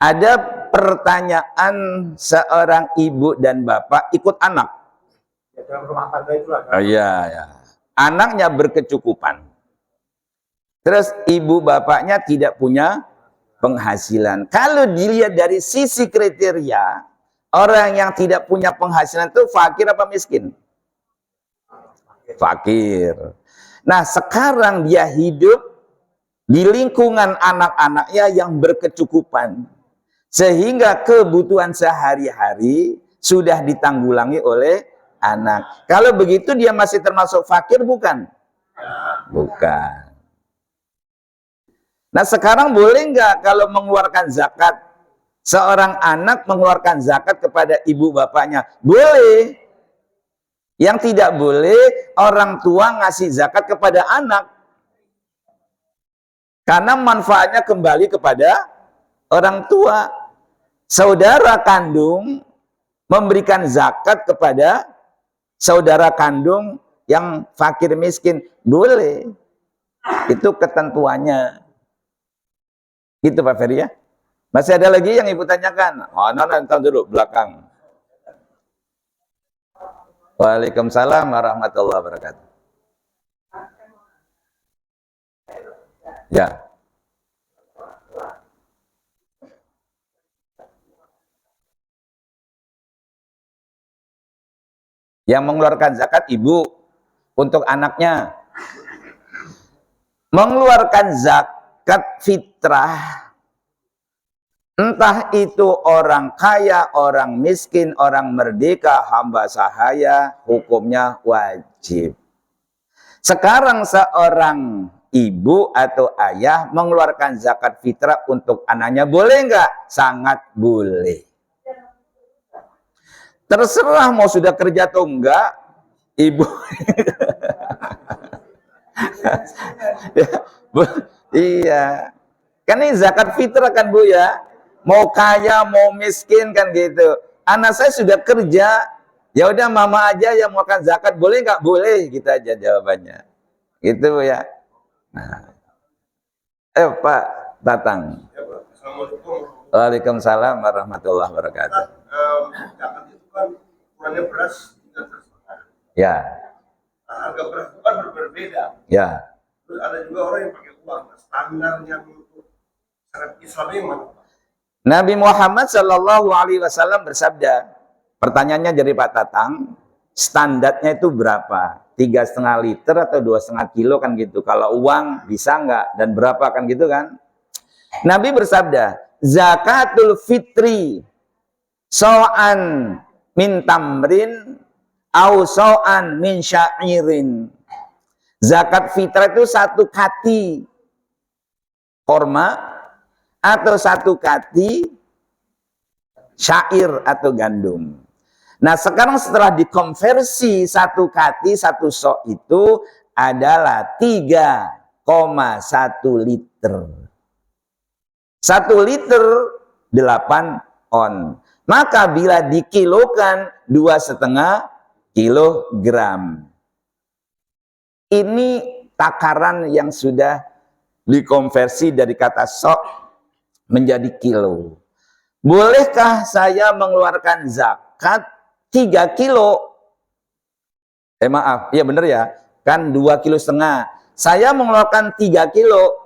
Ada pertanyaan seorang ibu dan bapak ikut anak. Ya, dalam rumah tangga itu lah. Oh iya, ya. Anaknya berkecukupan. Terus ibu bapaknya tidak punya penghasilan. Kalau dilihat dari sisi kriteria, orang yang tidak punya penghasilan itu fakir apa miskin? Fakir. Nah, sekarang dia hidup di lingkungan anak-anaknya yang berkecukupan. Sehingga kebutuhan sehari-hari sudah ditanggulangi oleh anak. Kalau begitu dia masih termasuk fakir bukan? Bukan. Nah sekarang boleh nggak kalau mengeluarkan zakat, seorang anak mengeluarkan zakat kepada ibu bapaknya? Boleh. Yang tidak boleh orang tua ngasih zakat kepada anak. Karena manfaatnya kembali kepada orang tua. Saudara kandung memberikan zakat kepada saudara kandung yang fakir miskin. Boleh. Itu ketentuannya. Gitu Pak Ferry ya. Masih ada lagi yang Ibu tanyakan? Oh, nonton dulu belakang. Waalaikumsalam warahmatullahi wabarakatuh. Ya. Yang mengeluarkan zakat ibu untuk anaknya. Mengeluarkan zakat fitrah, entah itu orang kaya, orang miskin, orang merdeka, hamba sahaya, hukumnya wajib. Sekarang seorang ibu atau ayah mengeluarkan zakat fitrah untuk anaknya, boleh nggak? Sangat boleh. Terserah mau sudah kerja atau enggak, ibu. Ya, iya. Kan ini zakat fitrah kan Bu ya. Mau kaya, mau miskin kan gitu. Anak saya sudah kerja, ya udah mama aja yang makan zakat, boleh nggak? Boleh, gitu aja jawabannya. Gitu Bu ya. Nah. Pak Tatang. Ya, Pak. Assalamualaikum. Waalaikumsalam warahmatullahi wabarakatuh. Zakat itu kan ukurannya beras 3,5. Ya. Harga beras itu kan berbeda. Ya. Terus ada juga orang yang pakai uang. Standarnya untuk syariat Islam yang mana? Nabi Muhammad Shallallahu Alaihi Wasallam bersabda, pertanyaannya dari Pak Tatang, standarnya itu berapa? 3,5 liter atau 2,5 kilo kan gitu. Kalau uang bisa nggak? Dan berapa kan gitu kan? Nabi bersabda, zakatul fitri so'an min tamrin au so'an min syairin. Zakat fitrah itu 1 kati korma atau 1 kati syair atau gandum. Nah sekarang setelah dikonversi 1 kati 1 sok itu adalah 3,1 liter. 1 liter 8 on. Maka bila dikilokan 2,5 kilogram. Ini takaran yang sudah dikonversi dari kata sok menjadi kilo. Bolehkah saya mengeluarkan zakat 3 kilo? Maaf, ya benar ya, kan 2,5 kilo. Saya mengeluarkan 3 kilo.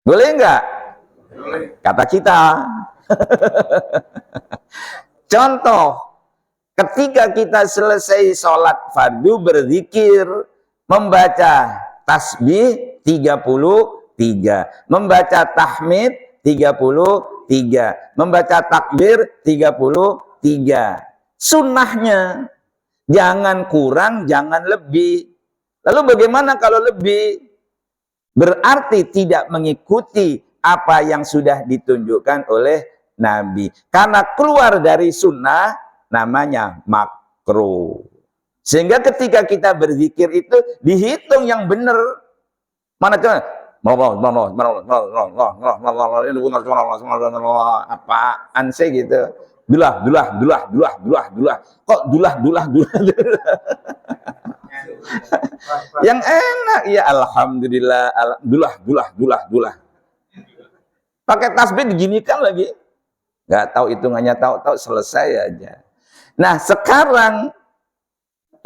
Boleh enggak? Boleh. Kata kita. Contoh, ketika kita selesai sholat fardu berzikir, membaca tasbih 33, membaca tahmid 33, membaca takbir 33. Sunnahnya jangan kurang, jangan lebih. Lalu bagaimana kalau lebih? Berarti tidak mengikuti apa yang sudah ditunjukkan oleh Nabi. Karena keluar dari sunnah namanya makruh. Sehingga ketika kita berzikir itu dihitung yang benar. Mana coba? Apaan sih gitu? Dulah. Kok dulah. Yang enak ya alhamdulillah, dulah. Pakai tasbih diginikan lagi. Nggak tahu hitungannya, tahu selesai aja. Nah, sekarang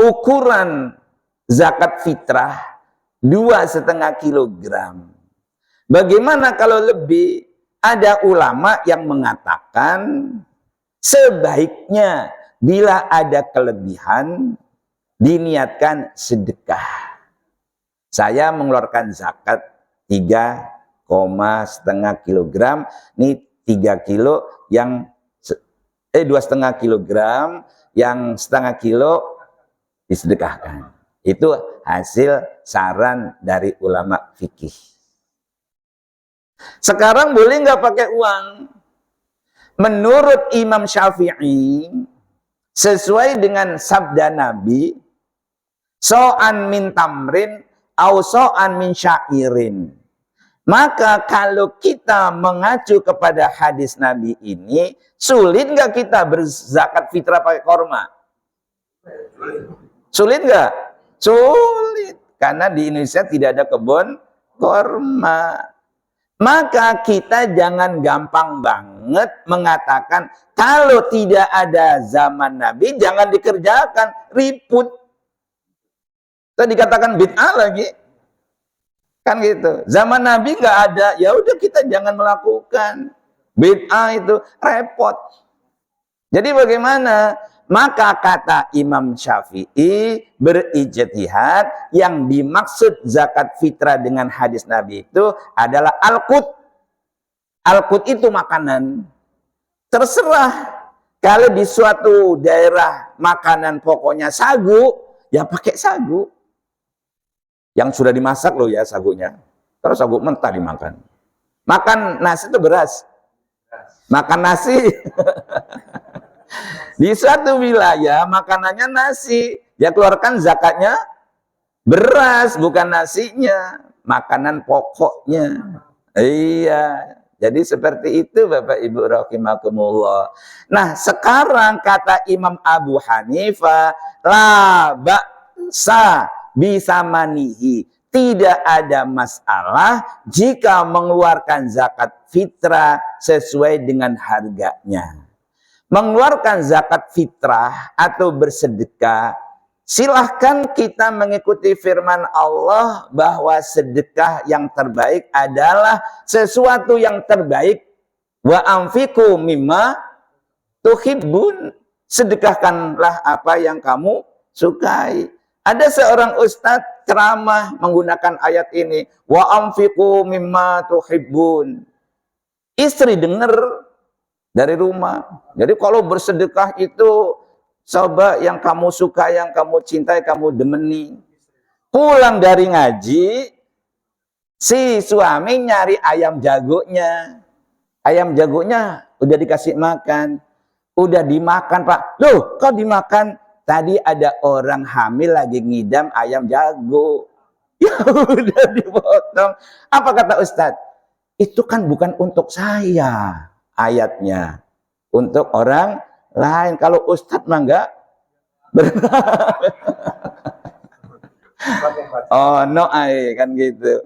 ukuran zakat fitrah 2,5 kilogram. Bagaimana kalau lebih? Ada ulama yang mengatakan sebaiknya bila ada kelebihan diniatkan sedekah. Saya mengeluarkan zakat 3,5 kilogram. Ini 3 kilo yang 2,5 kilogram, yang 1,5 kilo disedekahkan. Itu hasil saran dari ulama fikih. Sekarang boleh nggak pakai uang? Menurut Imam Syafi'i, sesuai dengan sabda Nabi, so'an min tamrin au so'an min syairin. Maka kalau kita mengacu kepada hadis Nabi ini, sulit nggak kita berzakat fitrah pakai korma? Sulit nggak? Sulit. Karena di Indonesia tidak ada kebun korma. Maka kita jangan gampang banget mengatakan kalau tidak ada zaman Nabi jangan dikerjakan, ribut. Itu dikatakan bid'ah lagi. Kan gitu. Zaman Nabi nggak ada, ya udah kita jangan melakukan. Bid'ah itu repot. Jadi bagaimana? Maka kata Imam Syafi'i berijtihad, yang dimaksud zakat fitrah dengan hadis Nabi itu adalah al-qut. Al-qut itu makanan. Terserah. Kalau di suatu daerah makanan pokoknya sagu, ya pakai sagu. Yang sudah dimasak loh ya sagunya. Terus sagu mentah dimakan. Makan nasi itu beras. Makan nasi. Di suatu wilayah makanannya nasi, ya keluarkan zakatnya beras, bukan nasinya, makanan pokoknya. Iya, jadi seperti itu Bapak Ibu rahimakumullah. Nah, sekarang kata Imam Abu Hanifah, la ba'sa bisamanihi, tidak ada masalah jika mengeluarkan zakat fitrah sesuai dengan harganya. Mengeluarkan zakat fitrah atau bersedekah, silahkan kita mengikuti firman Allah bahwa sedekah yang terbaik adalah sesuatu yang terbaik. Wa anfiqu mimma tuhibbun, sedekahkanlah apa yang kamu sukai. Ada seorang ustadz ceramah menggunakan ayat ini, wa anfiqu mimma tuhibbun. Istri dengar dari rumah. Jadi kalau bersedekah itu coba yang kamu suka, yang kamu cintai, kamu demeni. Pulang dari ngaji, si suami nyari ayam jagonya. Ayam jagonya udah dikasih makan. Udah dimakan, Pak. Loh, kok dimakan? Tadi ada orang hamil lagi ngidam ayam jago. Ya udah dipotong. Apa kata Ustadz? Itu kan bukan untuk saya ayatnya, untuk orang lain. Kalau Ustadz mah enggak oh no kan gitu.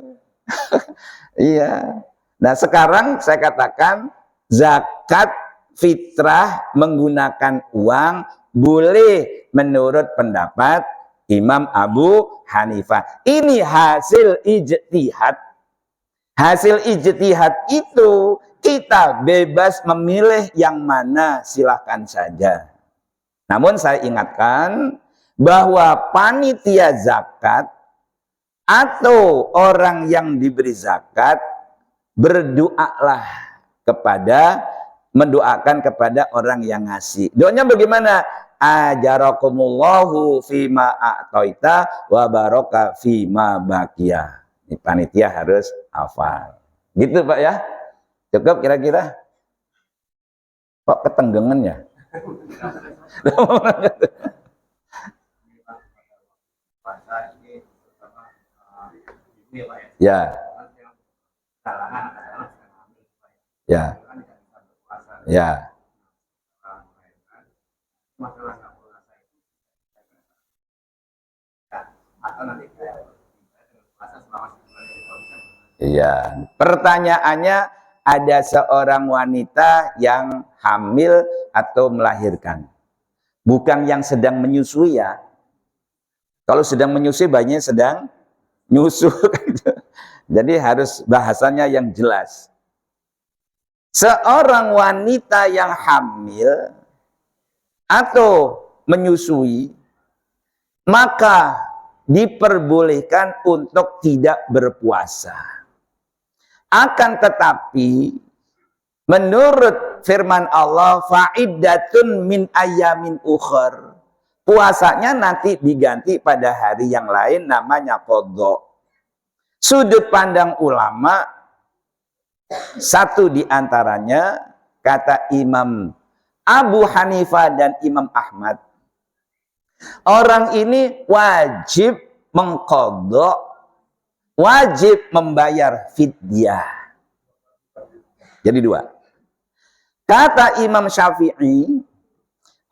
Iya. Nah sekarang saya katakan zakat fitrah menggunakan uang boleh menurut pendapat Imam Abu Hanifah. Ini hasil ijtihad. Hasil ijtihad itu kita bebas memilih yang mana, silahkan saja. Namun saya ingatkan bahwa panitia zakat atau orang yang diberi zakat berdoalah mendoakan kepada orang yang ngasih. Doanya bagaimana? Ajarakumullahu fima a'taita wa baraka fima baqiya. Ini panitia harus hafal. Gitu Pak ya? Cukup kira-kira? Kok ketenggengan ya? Ya. Ya. Ya. Iya. Pertanyaannya, ada seorang wanita yang hamil atau melahirkan. Bukan yang sedang menyusui ya. Kalau sedang menyusui banyak sedang nyusu. Jadi harus bahasanya yang jelas. Seorang wanita yang hamil atau menyusui, maka diperbolehkan untuk tidak berpuasa. Akan tetapi menurut firman Allah, fa'iddatun min ayamin ukhar, puasanya nanti diganti pada hari yang lain, namanya qadha. Sudut pandang ulama, satu di antaranya kata Imam Abu Hanifah dan Imam Ahmad. Orang ini wajib mengqadha, wajib membayar fidyah. Jadi dua. Kata Imam Syafi'i,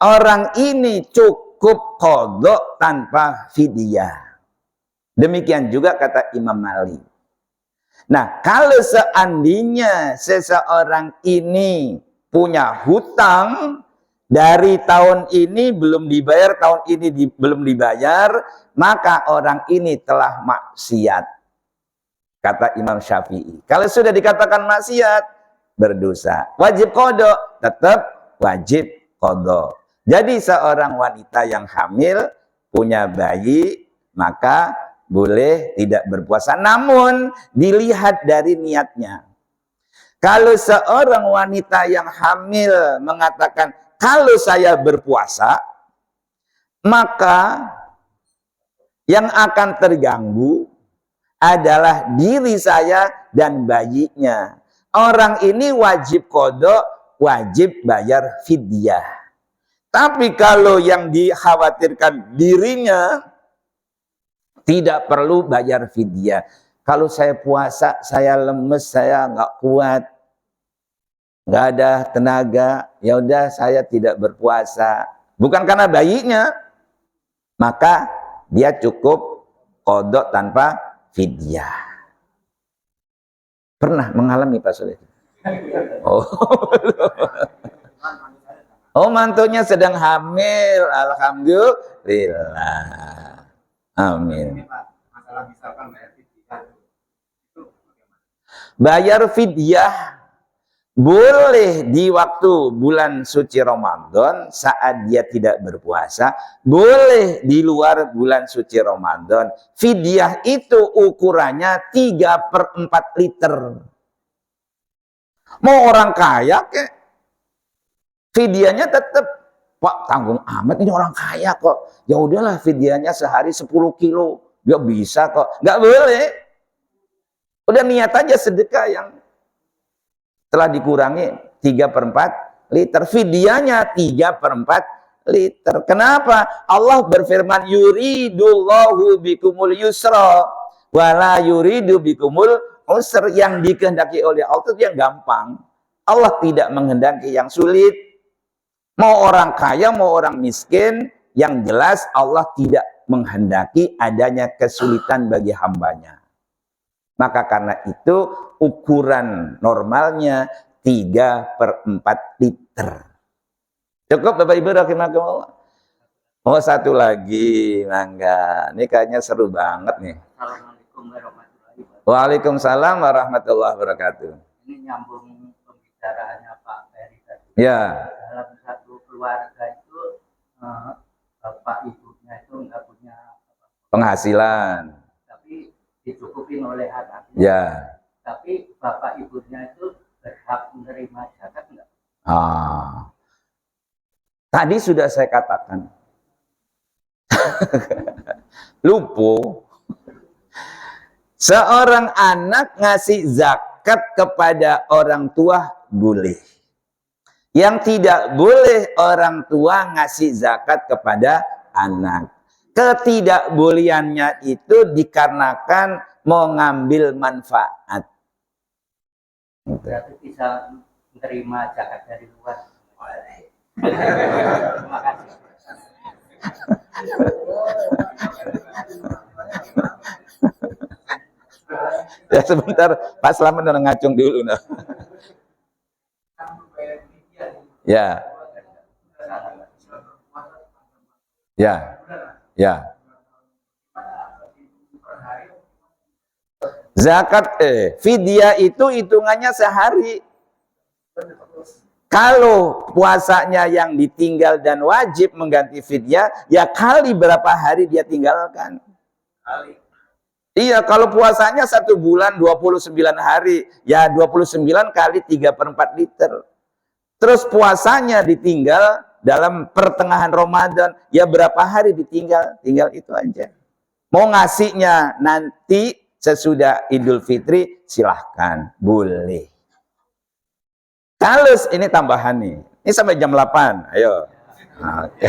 orang ini cukup qadha tanpa fidyah. Demikian juga kata Imam Malik. Nah, kalau seandainya seseorang ini punya hutang dari tahun ini belum dibayar, tahun ini belum dibayar, maka orang ini telah maksiat. Kata Imam Syafi'i. Kalau sudah dikatakan maksiat, berdosa. Wajib qadha, tetap wajib qadha. Jadi seorang wanita yang hamil punya bayi, maka boleh tidak berpuasa, namun dilihat dari niatnya. Kalau seorang wanita yang hamil mengatakan, kalau saya berpuasa, maka yang akan terganggu adalah diri saya dan bayinya. Orang ini wajib qadha, wajib bayar fidyah. Tapi kalau yang dikhawatirkan dirinya, tidak perlu bayar fidyah. Kalau saya puasa, saya lemes, saya nggak kuat, nggak ada tenaga, ya udah saya tidak berpuasa. Bukan karena bayinya, maka dia cukup qadha tanpa fidyah. Pernah mengalami Pak Soleh? Oh, oh, mantunya sedang hamil, alhamdulillah. Amin. Masalah misalkan Bayar fidyah boleh di waktu bulan suci Ramadan saat dia tidak berpuasa, boleh di luar bulan suci Ramadan. Fidyah itu ukurannya 3/4 liter. Mau orang kaya kek, fidyahnya tetap, Pak, tanggung amat, ini orang kaya kok. Ya udahlah, fidyahnya sehari 10 kilo. Dia bisa kok. Nggak boleh. Udah niat aja sedekah yang telah dikurangi 3/4 liter. Fidyahnya 3/4 liter. Kenapa? Allah berfirman, yuridullahu bikumul yusra wala yuridu bikumul usra. Yang dikehendaki oleh Allah itu yang gampang. Allah tidak menghendaki yang sulit. Mau orang kaya, mau orang miskin, yang jelas Allah tidak menghendaki adanya kesulitan bagi hambanya. Maka karena itu ukuran normalnya 3/4 liter. Cukup Bapak Ibu rahimakumullah. Oh, satu lagi, mangga. Ini kayaknya seru banget nih. Assalamualaikum warahmatullahi wabarakatuh. Waalaikumsalam warahmatullahi wabarakatuh. Ini nyambung pembicaraannya Pak Ferry tadi. Ya. Dalam satu keluarga itu bapak ibunya itu nggak punya Penghasilan. tapi dicukupin oleh anaknya. Ya. Tapi bapak ibunya itu berhak menerima zakat nggak? Tadi sudah saya katakan. Lupo. Seorang anak ngasih zakat kepada orang tua boleh. Yang tidak boleh orang tua ngasih zakat kepada anak. Ketidakbolehannya itu dikarenakan mau ngambil manfaat. Berarti bisa menerima zakat dari luar. Terima kasih. Ya sebentar, Pak Slamet udah ngacung dulu. Nah. Ya. Ya. Ya. Zakat fidyah itu hitungannya sehari. Kalau puasanya yang ditinggal dan wajib mengganti fidyah, ya kali berapa hari dia tinggalkan. Iya, kalau puasanya 1 bulan 29 hari, ya 29 kali 3/4 liter. Terus puasanya ditinggal dalam pertengahan Ramadan, ya berapa hari ditinggal? Tinggal itu aja. Mau ngasihnya nanti sesudah Idul Fitri, silahkan, boleh. Kalau ini tambahan nih, Ini sampai jam 8. Ayo. Nah, oke.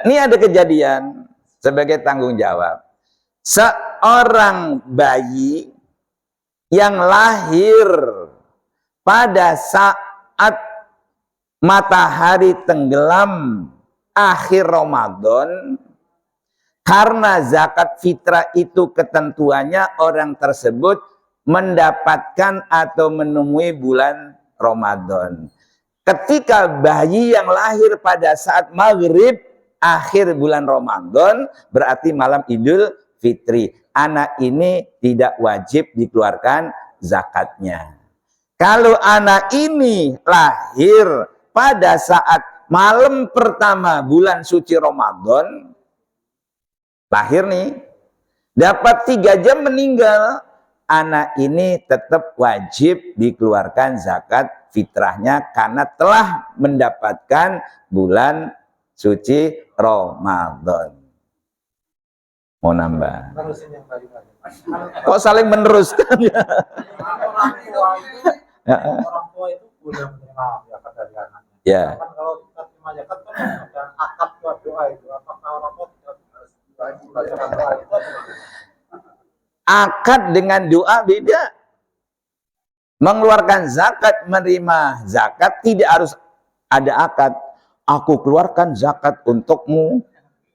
Ini ada kejadian sebagai tanggung jawab. Seorang bayi yang lahir pada saat matahari tenggelam akhir Ramadan, karena zakat fitrah itu ketentuannya orang tersebut mendapatkan atau menemui bulan Ramadan. Ketika bayi yang lahir pada saat maghrib akhir bulan Ramadan, berarti malam Idul Fitri. Anak ini tidak wajib dikeluarkan zakatnya. Kalau anak ini lahir pada saat malam pertama bulan suci Ramadan, lahir nih, dapat 3 jam meninggal, anak ini tetap wajib dikeluarkan zakat fitrahnya karena telah mendapatkan bulan suci Ramadan. Mau nambah? Kok saling meneruskan ya? Orang tua itu boleh menerima zakat dari anaknya. Ya. Kan kalau kita terima zakat kan ada akad doa itu. Apakah orang tua harus bacakan doa itu? Akad dengan doa beda. Mengeluarkan zakat, menerima zakat tidak harus ada akad. Aku keluarkan zakat untukmu.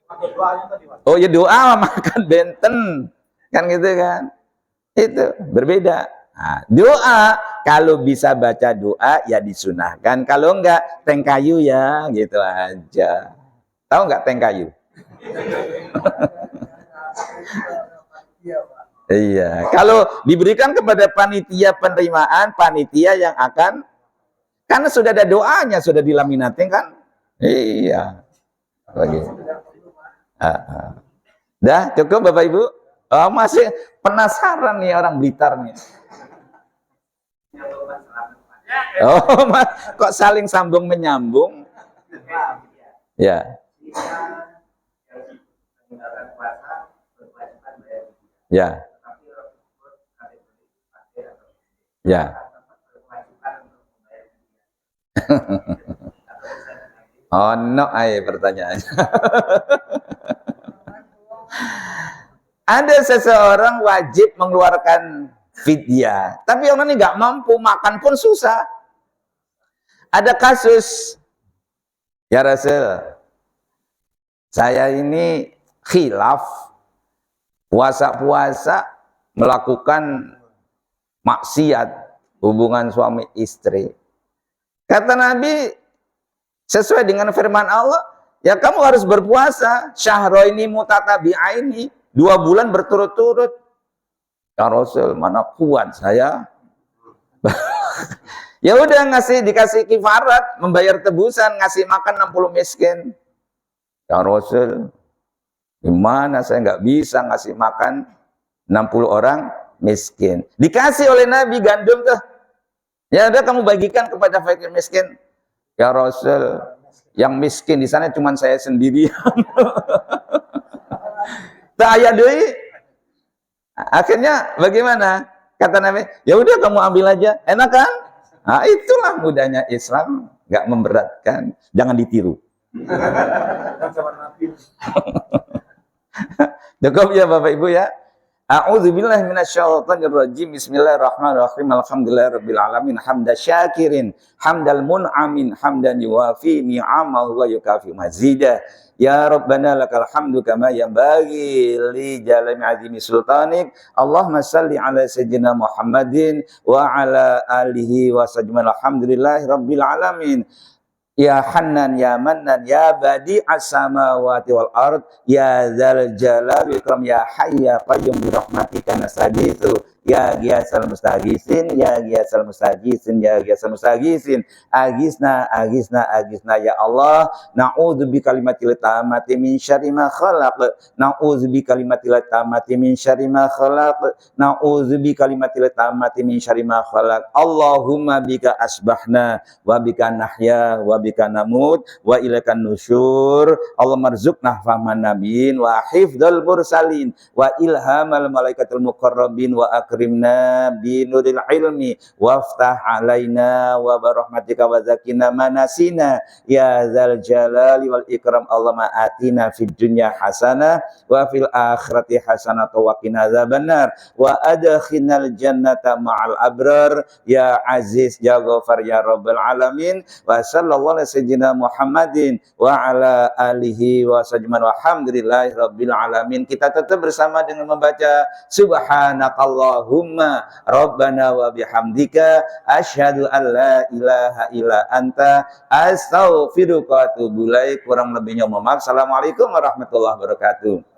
Ada doanya tadi, Mas. Oh ya, doa makan benten. Kan gitu kan. Itu berbeda. Nah, doa kalau bisa baca doa ya disunahkan. Kalau enggak teng kayu ya, gitu aja. Tahu enggak teng kayu? Iya, kalau diberikan kepada panitia penerimaan, panitia yang akan, karena sudah ada doanya, sudah dilaminating kan? Iya. Lagi. Dah cukup Bapak Ibu? Oh, masih penasaran nih orang Blitar nih. Oh, kok saling sambung menyambung? Ya. Ya. Ya. Oh, no, pertanyaannya. Ada seseorang wajib mengeluarkan fidyah, tapi orang ini nggak mampu, makan pun susah. Ada kasus, ya Rasul, saya ini khilaf, puasa-puasa melakukan maksiat, hubungan suami istri. Kata Nabi, sesuai dengan firman Allah, ya kamu harus berpuasa, syahraini mutatabi'aini, 2 bulan berturut-turut. Ya Rasul, mana kuat saya. Ya udah dikasih kifarat, membayar tebusan, ngasih makan 60 miskin. Ya Rasul, gimana saya nggak bisa ngasih makan 60 orang miskin. Dikasih oleh Nabi gandum tuh. Ya udah kamu bagikan kepada fakir miskin. Ya Rasul, yang miskin di sana cuma saya sendirian. Tak aya deui. Akhirnya bagaimana? Kata Nabi, ya udah kamu ambil aja. Enak kan? Nah, itulah mudahnya Islam, nggak memberatkan. Jangan ditiru. Cukup ya Bapak Ibu ya. A'udzubillahi minasyaitonirrajim. Bismillahirrahmanirrahim. Alhamdulillahirabbil alamin. Hamda syakirin, hamdal mun'amin, hamdan yuwafi ni'amahu wa yukafi mazidah. Ya Rabbana lakal hamdu kama yanbaghi li jalali azimi sultanik. Allahumma salli ala sayyidina Muhammadin wa ala alihi wa sahbihi. Alhamdulillahi rabbil alamin. Ya Hannan, ya Mannan, ya Badi'as samawati wal ard, ya Dzal Jalali wal Ikram, ya Hayy ya Qayyum bi rahmatika nastaghitsu, ya Ghiyasal mustaghisin, ya Ghiyasal mustaghisin, ya Ghiyasal mustaghisin, aghithna aghithna aghithna ya Allah. Na'udzu bi kalimatil tammati min syarri ma khalaq, na'udzu bi kalimatil tammati min syarri ma khalaq, na'udzu bi kalimatil tammati min syarri ma khalaq. Allahumma bika asbahna wa bika nahya wa bika namut wa ilaikan nusyur. Allahumma rzuqna fahman nabiyyin wa hifdzal mursalin wa ilhamal malaikatul muqarrabin wa akrimna bi nuril ilmi waftah alaina wa barahmatika wa zakina manasina ya dzal jalali wal ikram. Allahumma atina fid dunya hasanah wa fil akhirati hasanah wa qina adzabannar wa adkhilnal jannata ma'al abrar ya aziz ya ghafar ya rabbal alamin. Wa sallallahu ala sayyidina Muhammadin wa ala alihi wa sajman walhamdulillahi rabbil alamin. Kita tetap bersama dengan membaca subhanakallahumma rabbana wa bihamdika asyhadu an la ilaha illa anta astaghfiruka wa atubu ilaik. Kurang lebihnya mohon maaf. Assalamualaikum warahmatullahi wabarakatuh.